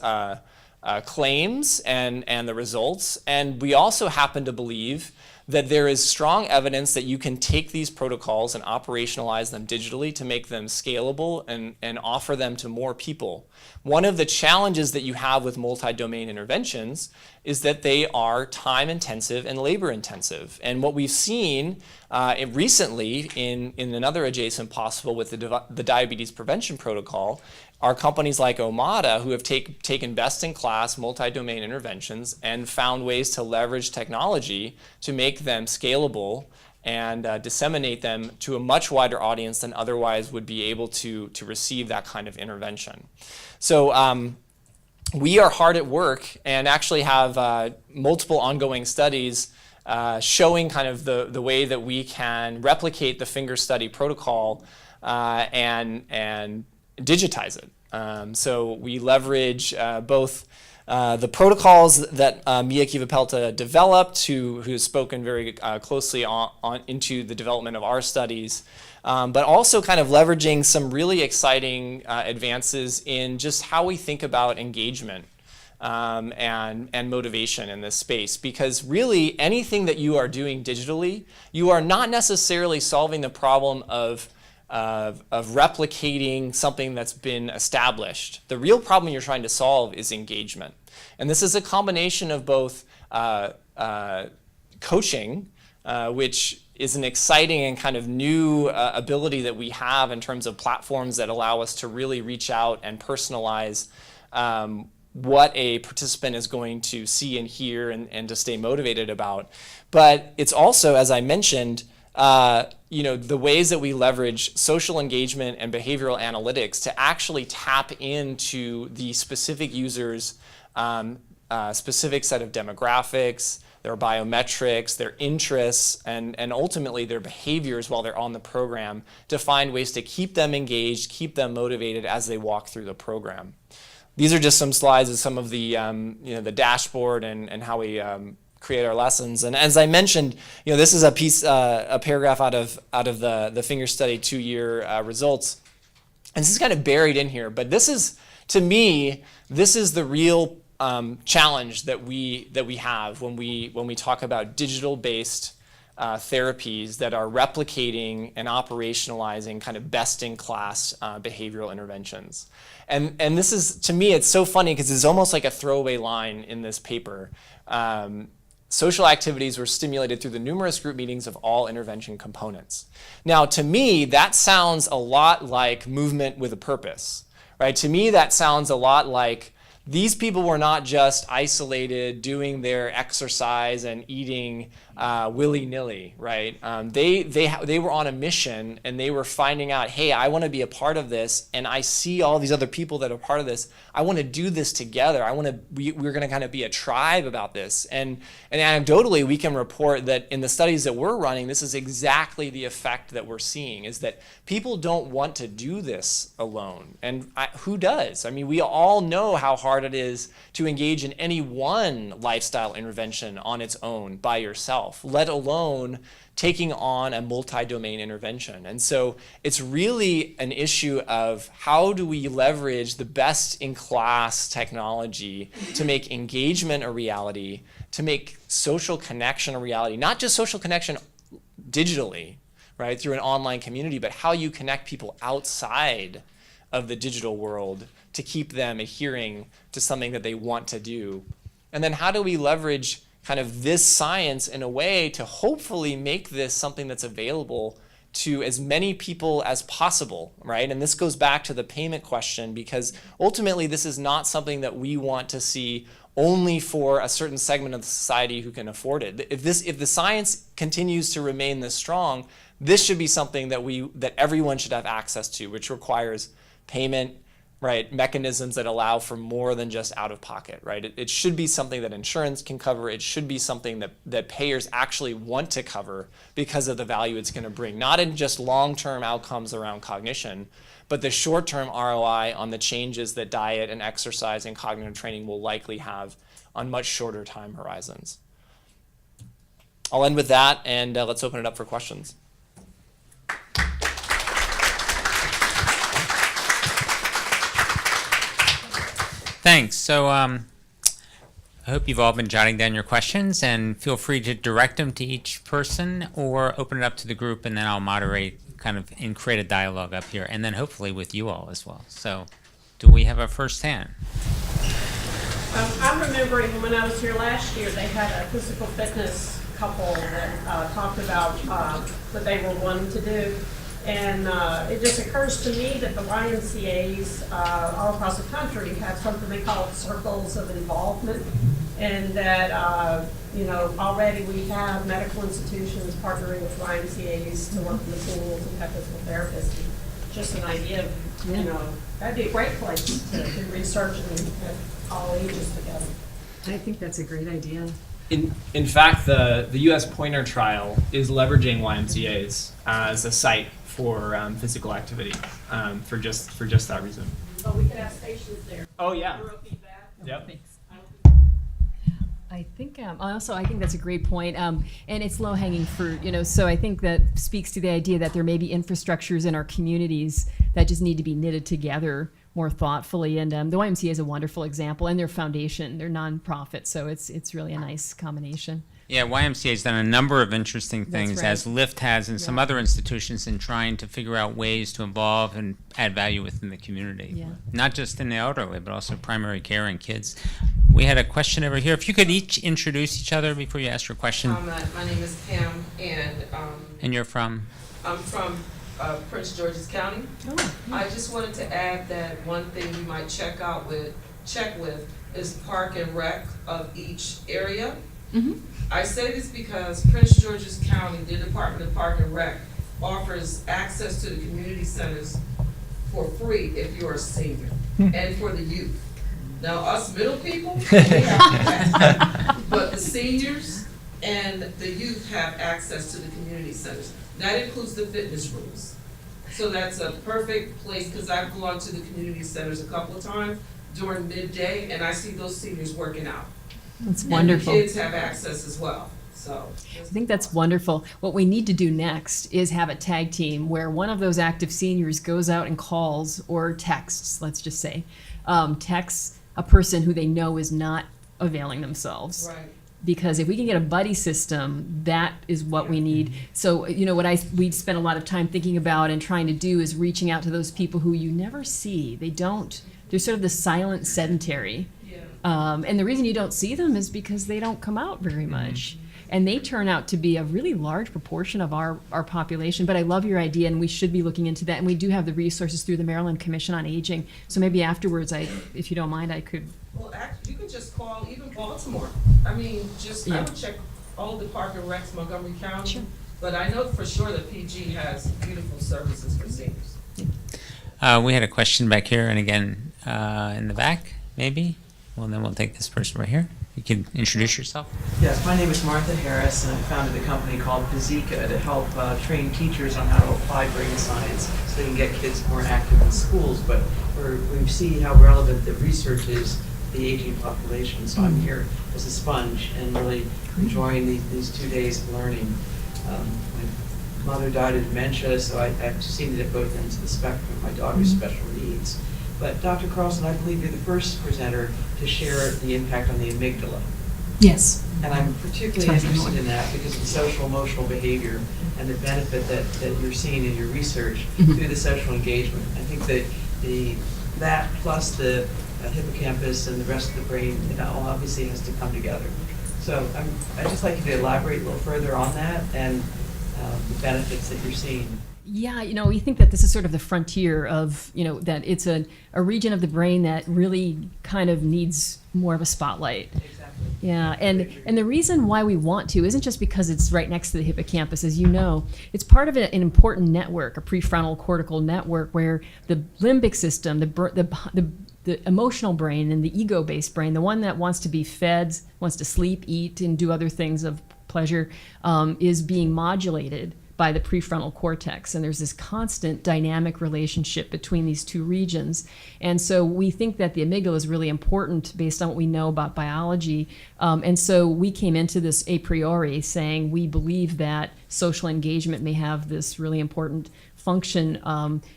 claims and the results. And we also happen to believe that there is strong evidence that you can take these protocols and operationalize them digitally to make them scalable and offer them to more people. One of the challenges that you have with multi-domain interventions is that they are time intensive and labor intensive. And what we've seen recently in another adjacent possible with the diabetes prevention protocol are companies like Omada who have taken best-in-class multi-domain interventions and found ways to leverage technology to make them scalable and disseminate them to a much wider audience than otherwise would be able to receive that kind of intervention. So we are hard at work and actually have multiple ongoing studies showing kind of the way that we can replicate the finger study protocol and digitize it. So we leverage both the protocols that Mia Kivipelta developed, who has spoken very closely into the development of our studies, but also kind of leveraging some really exciting advances in just how we think about engagement and motivation in this space. Because really anything that you are doing digitally, you are not necessarily solving the problem of replicating something that's been established. The real problem you're trying to solve is engagement. And this is a combination of both coaching, which is an exciting and kind of new ability that we have in terms of platforms that allow us to really reach out and personalize what a participant is going to see and hear and to stay motivated about. But it's also, as I mentioned, the ways that we leverage social engagement and behavioral analytics to actually tap into the specific users' specific set of demographics, their biometrics, their interests, and ultimately their behaviors while they're on the program to find ways to keep them engaged, keep them motivated as they walk through the program. These are just some slides of some of the, the dashboard and how we create our lessons. And as I mentioned, this is a paragraph out of the finger study 2-year results. And this is kind of buried in here, but this is, to me, this is the real challenge that we have when we talk about digital-based therapies that are replicating and operationalizing kind of best-in-class behavioral interventions. And this is, to me, it's so funny because it's almost like a throwaway line in this paper. Social activities were stimulated through the numerous group meetings of all intervention components. Now, to me, that sounds a lot like movement with a purpose, right? To me, that sounds a lot like these people were not just isolated doing their exercise and eating willy-nilly, right? They were on a mission and they were finding out, hey, I want to be a part of this, and I see all these other people that are part of this. I want to do this together. We're going to kind of be a tribe about this. And anecdotally, we can report that in the studies that we're running, this is exactly the effect that we're seeing, is that people don't want to do this alone. And who does? I mean, we all know how hard it is to engage in any one lifestyle intervention on its own by yourself, let alone taking on a multi-domain intervention. And so it's really an issue of how do we leverage the best-in-class technology to make engagement a reality, to make social connection a reality, not just social connection digitally, right, through an online community, but how you connect people outside of the digital world to keep them adhering to something that they want to do. And then how do we leverage kind of this science in a way to hopefully make this something that's available to as many people as possible, right? And this goes back to the payment question, because ultimately this is not something that we want to see only for a certain segment of the society who can afford it. If the science continues to remain this strong, this should be something that everyone should have access to, which requires payment, right, mechanisms that allow for more than just out of pocket, right? It should be something that insurance can cover. It should be something that payers actually want to cover because of the value it's going to bring, not in just long-term outcomes around cognition, but the short-term ROI on the changes that diet and exercise and cognitive training will likely have on much shorter time horizons. I'll end with that, and let's open it up for questions. Thanks. So I hope you've all been jotting down your questions, and feel free to direct them to each person or open it up to the group, and then I'll moderate kind of and create a dialogue up here, and then hopefully with you all as well. So do we have a first hand? I'm remembering when I was here last year, they had a physical fitness couple that talked about what they were wanting to do. And it just occurs to me that the YMCAs all across the country have something they call circles of involvement. And that, already we have medical institutions partnering with YMCAs to work with schools and have physical therapists. Just an idea of, that'd be a great place to do research and have all ages together. I think that's a great idea. In fact, the U.S. Pointer trial is leveraging YMCA's as a site for physical activity for just that reason. So we could have stations there. Oh yeah. Neuro feedback. Yep. I think I think that's a great point, and it's low-hanging fruit. So I think that speaks to the idea that there may be infrastructures in our communities that just need to be knitted together more thoughtfully. And the YMCA is a wonderful example, and their foundation, they're nonprofit, so it's really a nice combination. Yeah, YMCA has done a number of interesting things, right. as LIFT has and some other institutions, in trying to figure out ways to involve and add value within the community. Yeah. Not just in the elderly, but also primary care and kids. We had a question over here. If you could each introduce each other before you ask your question. My name is Pam, And you're from? I'm from Prince George's County. Oh, I just wanted to add that one thing you might check with is park and rec of each area. mm-hmm. I say this because Prince George's County, the Department of Park and Rec, offers access to the community centers for free if you're a senior, and for the youth. Now, us middle people, we have to pay. But the seniors and the youth have access to the community centers. That includes the fitness rooms. So that's a perfect place, because I've gone to the community centers a couple of times during midday, and I see those seniors working out. That's wonderful. And the kids have access as well, so. I think that's wonderful. What we need to do next is have a tag team where one of those active seniors goes out and calls or texts, let's just say, texts a person who they know is not availing themselves. Right. Because if we can get a buddy system, that is what we need. So, we spend a lot of time thinking about and trying to do is reaching out to those people who you never see. They're sort of the silent sedentary. And the reason you don't see them is because they don't come out very much. And they turn out to be a really large proportion of our population. But I love your idea, and we should be looking into that. And we do have the resources through the Maryland Commission on Aging. So maybe afterwards, if you don't mind, I could. Well, actually, you could just call even Baltimore. I mean, I would check all the park and recs, Montgomery County. Sure. But I know for sure that PG has beautiful services for seniors. We had a question back here, and again, in the back, maybe? Well, then we'll take this person right here. You can introduce yourself. Yes, my name is Martha Harris, and I founded a company called Physica to help train teachers on how to apply brain science so they can get kids more active in schools. But we see how relevant the research is to the aging population, so I'm here as a sponge and really enjoying these 2 days of learning. My mother died of dementia, so I've seen it at both ends of the spectrum. My daughter's special needs. But Dr. Carlson, I believe you're the first presenter to share the impact on the amygdala. Yes. And I'm particularly interested in that because of the social emotional behavior and the benefit that you're seeing in your research through the social engagement. I think that that plus the hippocampus and the rest of the brain, it all obviously has to come together. So I'd just like you to elaborate a little further on that and the benefits that you're seeing. Yeah, we think that this is sort of the frontier of, that it's a region of the brain that really kind of needs more of a spotlight. Exactly. Yeah, and the reason why we want to isn't just because it's right next to the hippocampus, as you know. It's part of an important network, a prefrontal cortical network, where the limbic system, the emotional brain and the ego-based brain, the one that wants to be fed, wants to sleep, eat, and do other things of pleasure, is being modulated by the prefrontal cortex. And there's this constant dynamic relationship between these two regions. And so we think that the amygdala is really important based on what we know about biology. And so we came into this a priori saying we believe that social engagement may have this really important function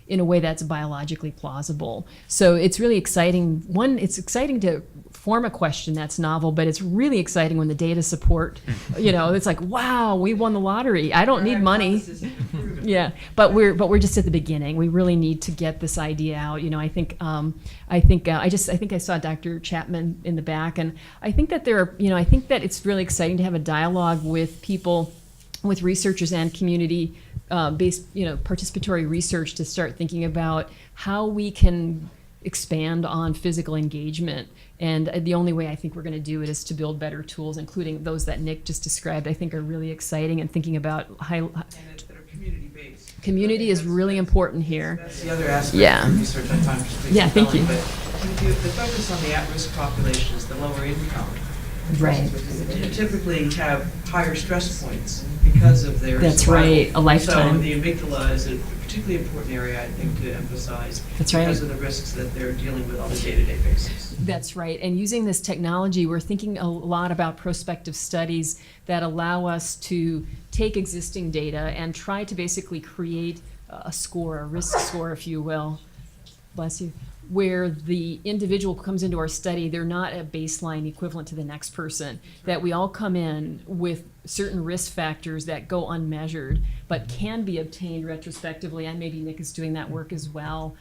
in a way that's biologically plausible. So it's really exciting. One, it's exciting to form a question that's novel, but it's really exciting when the data support, it's like, wow, we won the lottery. I don't need money. Yeah, but we're just at the beginning. We really need to get this idea out. I think I saw Dr. Chapman in the back, and I think that I think that it's really exciting to have a dialogue with people, with researchers and community based, participatory research, to start thinking about how we can expand on physical engagement. And the only way I think we're going to do it is to build better tools, including those that Nick just described. I think are really exciting, and thinking about And that are community-based. community is really important here. That's the other aspect Yeah. of research I find particularly Yeah, thank you. compelling, but the focus on the at-risk population is the lower income. Right. They typically have higher stress points because of their That's survival. right, a lifetime. So the amygdala is a particularly important area, I think, to emphasize. That's right. Because of the risks that they're dealing with on a day-to-day basis. That's right. And using this technology, we're thinking a lot about prospective studies that allow us to take existing data and try to basically create a score, a risk score, if you will, bless you, where the individual who comes into our study, they're not a baseline equivalent to the next person, that we all come in with certain risk factors that go unmeasured, but can be obtained retrospectively, and maybe Nick is doing that work as well,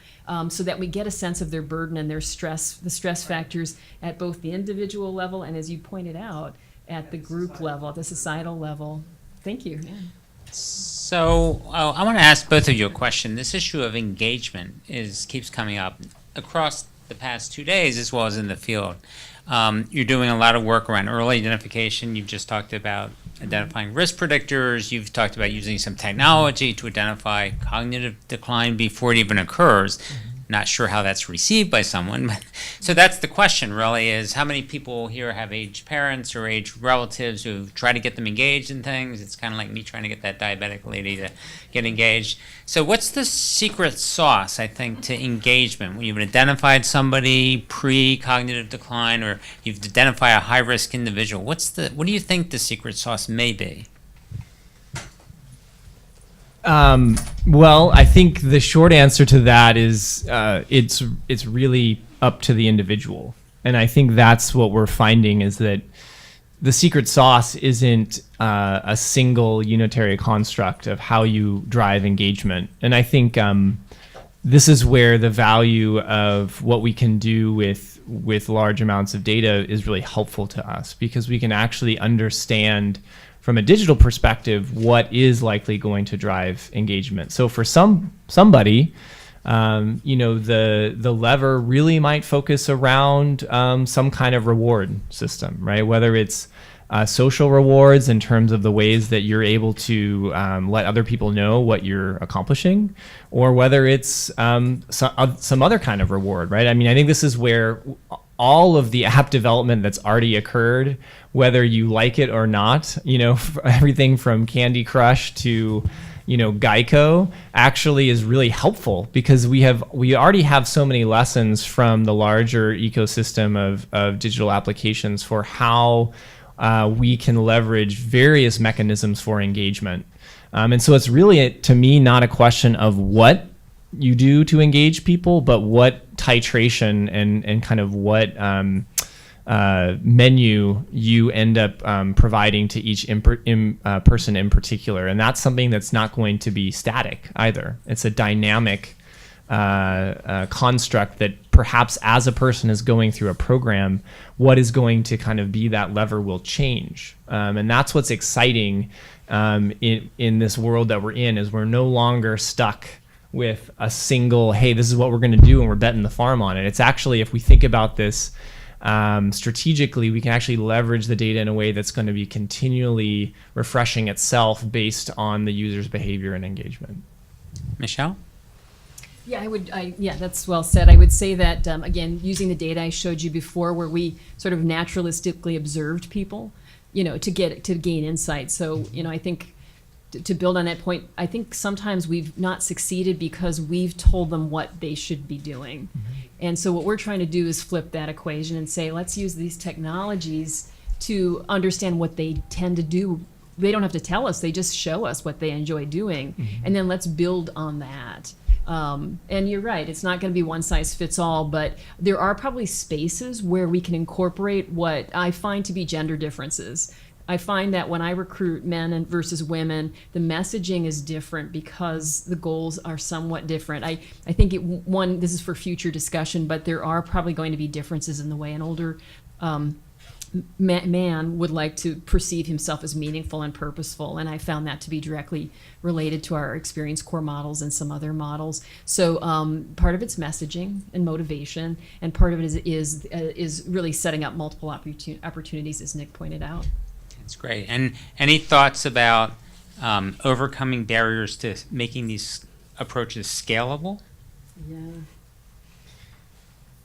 so that we get a sense of their burden and their stress, the stress factors at both the individual level and, as you pointed out, at the group level, at the societal level. Thank you. Yeah. So I want to ask both of you a question. This issue of engagement keeps coming up across the past 2 days, as well as in the field. You're doing a lot of work around early identification. You've just talked about identifying risk predictors. You've talked about using some technology to identify cognitive decline before it even occurs. Not sure how that's received by someone. But, so that's the question, really, is how many people here have aged parents or aged relatives who try to get them engaged in things? It's kind of like me trying to get that diabetic lady to get engaged. So what's the secret sauce, I think, to engagement? When you've identified somebody pre-cognitive decline, or you've identified a high-risk individual, what do you think the secret sauce may be? Well, I think the short answer to that is it's really up to the individual. And I think that's what we're finding, is that the secret sauce isn't a single unitary construct of how you drive engagement. And I think this is where the value of what we can do with large amounts of data is really helpful to us, because we can actually understand from a digital perspective what is likely going to drive engagement. So for somebody, the lever really might focus around some kind of reward system, right? Whether it's social rewards in terms of the ways that you're able to let other people know what you're accomplishing, or whether it's some other kind of reward, right? I mean, I think this is where all of the app development that's already occurred, whether you like it or not, everything from Candy Crush to, Geico, actually is really helpful, because we already have so many lessons from the larger ecosystem of digital applications for how we can leverage various mechanisms for engagement. And so it's really, to me, not a question of what you do to engage people, but what titration and kind of what menu you end up providing to each person in particular. And that's something that's not going to be static either. It's a dynamic construct that perhaps as a person is going through a program, what is going to kind of be that lever will change. And that's what's exciting in this world that we're in, is we're no longer stuck with a single, hey, this is what we're going to do, and we're betting the farm on it. It's actually, if we think about this strategically, we can actually leverage the data in a way that's going to be continually refreshing itself based on the user's behavior and engagement. Michelle? Yeah, yeah, that's well said. I would say that, again, using the data I showed you before, where we sort of naturalistically observed people, to gain insight. So, I think to build on that point, I think sometimes we've not succeeded because we've told them what they should be doing. Mm-hmm. And so what we're trying to do is flip that equation and say, let's use these technologies to understand what they tend to do they don't have to tell us, they just show us what they enjoy doing, and then let's build on that. And you're right, it's not going to be one size fits all, but there are probably spaces where we can incorporate what I find to be gender differences. I find that when I recruit men and versus women, the messaging is different because the goals are somewhat different. I think this is for future discussion, but there are probably going to be differences in the way an older man would like to perceive himself as meaningful and purposeful, and I found that to be directly related to our experience core models and some other models. So part of it's messaging and motivation, and part of it is really setting up multiple opportunities, as Nick pointed out. That's great. And any thoughts about overcoming barriers to making these approaches scalable? Yeah.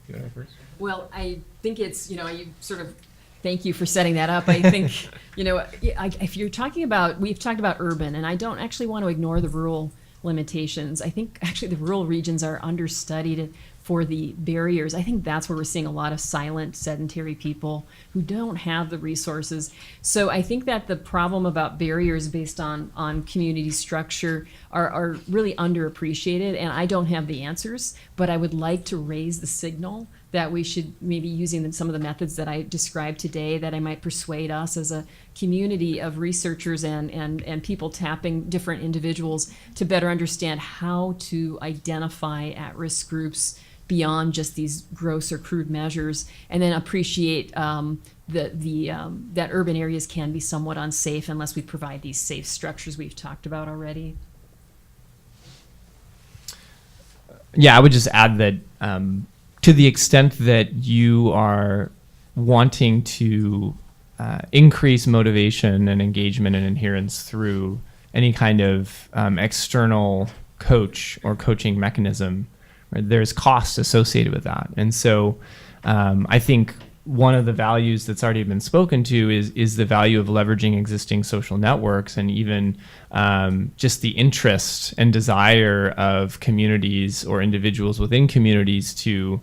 You want to first? Well, I think it's, you sort of, thank you for setting that up. I think, if you're talking about, we've talked about urban, and I don't actually want to ignore the rural limitations. I think actually the rural regions are understudied for the barriers. I think that's where we're seeing a lot of silent, sedentary people who don't have the resources. So I think that the problem about barriers based on community structure are really underappreciated, and I don't have the answers, but I would like to raise the signal that we should maybe using some of the methods that I described today, that I might persuade us as a community of researchers and people tapping different individuals to better understand how to identify at-risk groups beyond just these gross or crude measures, and then appreciate that urban areas can be somewhat unsafe unless we provide these safe structures we've talked about already. Yeah, I would just add that to the extent that you are wanting to increase motivation and engagement and adherence through any kind of external coach or coaching mechanism, right, there's costs associated with that. And so I think one of the values that's already been spoken to is the value of leveraging existing social networks, and even just the interest and desire of communities or individuals within communities to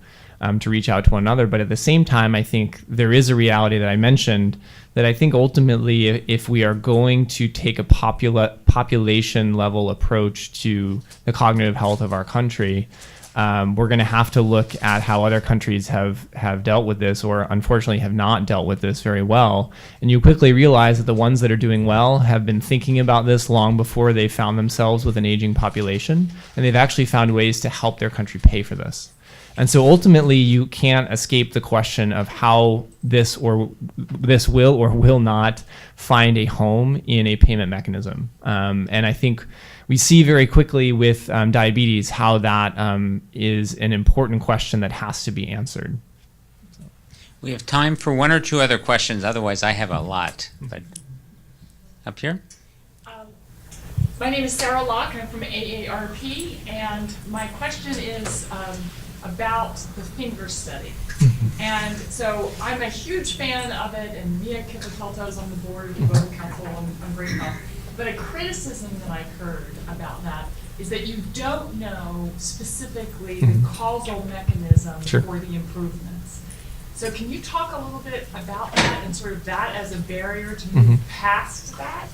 reach out to one another. But at the same time, I think there is a reality that I mentioned that I think ultimately, if we are going to take a population level approach to the cognitive health of our country, we're going to have to look at how other countries have dealt with this, or unfortunately have not dealt with this very well. And you quickly realize that the ones that are doing well have been thinking about this long before they found themselves with an aging population, and they've actually found ways to help their country pay for this. And so ultimately, you can't escape the question of how this will or will not find a home in a payment mechanism. And I think we see very quickly with diabetes how that is an important question that has to be answered. We have time for one or two other questions. Otherwise, I have a lot. But up here. My name is Sarah Locke. I'm from AARP, and my question is about the finger study. And so I'm a huge fan of it, and Mia Kipitelto is on the board of the Voting Council. I'm great about it. But a criticism that I heard about that is that you don't know specifically the causal mechanism Sure. for the improvements. So can you talk a little bit about that and sort of that as a barrier to move past that?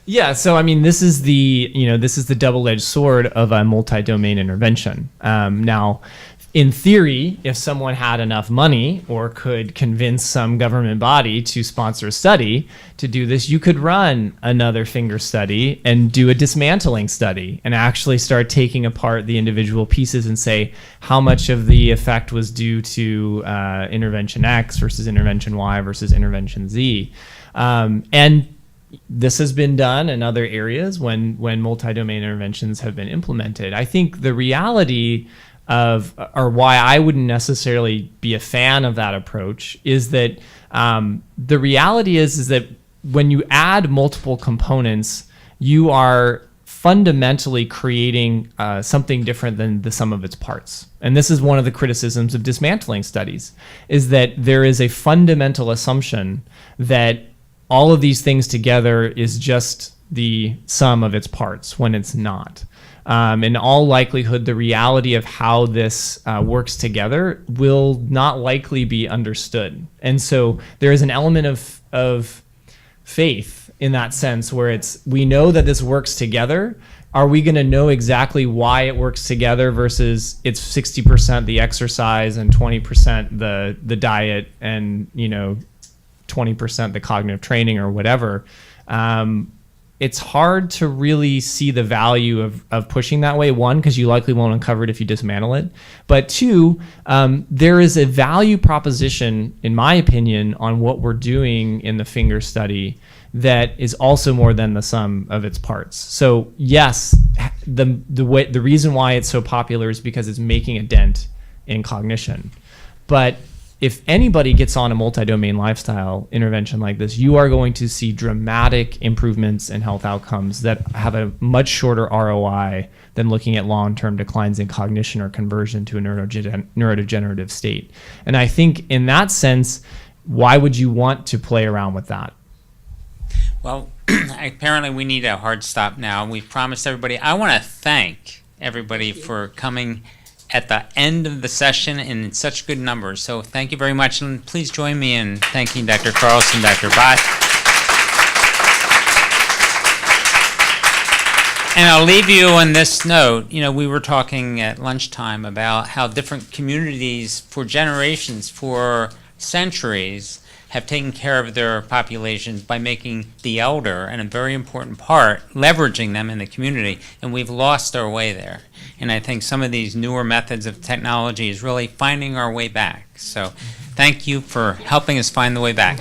Yeah, so I mean, this is the double-edged sword of a multi-domain intervention. Now, in theory, if someone had enough money or could convince some government body to sponsor a study to do this, you could run another finger study and do a dismantling study and actually start taking apart the individual pieces and say how much of the effect was due to intervention X versus intervention Y versus intervention Z. And this has been done in other areas when multi-domain interventions have been implemented. I think the reality of, or why I wouldn't necessarily be a fan of that approach, is that the reality is that when you add multiple components, you are fundamentally creating something different than the sum of its parts. And this is one of the criticisms of dismantling studies, is that there is a fundamental assumption that all of these things together is just the sum of its parts, when it's not. In all likelihood, the reality of how this works together will not likely be understood. And so there is an element of faith in that sense, where we know that this works together. Are we going to know exactly why it works together versus it's 60% the exercise and 20% the diet and 20% the cognitive training or whatever? It's hard to really see the value of pushing that way. One, because you likely won't uncover it if you dismantle it. But two, there is a value proposition, in my opinion, on what we're doing in the finger study that is also more than the sum of its parts. So yes, the reason why it's so popular is because it's making a dent in cognition. But if anybody gets on a multi-domain lifestyle intervention like this, you are going to see dramatic improvements in health outcomes that have a much shorter ROI than looking at long-term declines in cognition or conversion to a neurodegenerative state. And I think in that sense, why would you want to play around with that? Well, apparently we need a hard stop now. We've promised everybody. I want to thank everybody for coming at the end of the session in such good numbers. So thank you very much, and please join me in thanking Dr. Carlson, Dr. Bott. And I'll leave you on this note. We were talking at lunchtime about how different communities for generations, for centuries, have taken care of their populations by making the elder, and a very important part, leveraging them in the community, and we've lost our way there. And I think some of these newer methods of technology is really finding our way back. So thank you for helping us find the way back.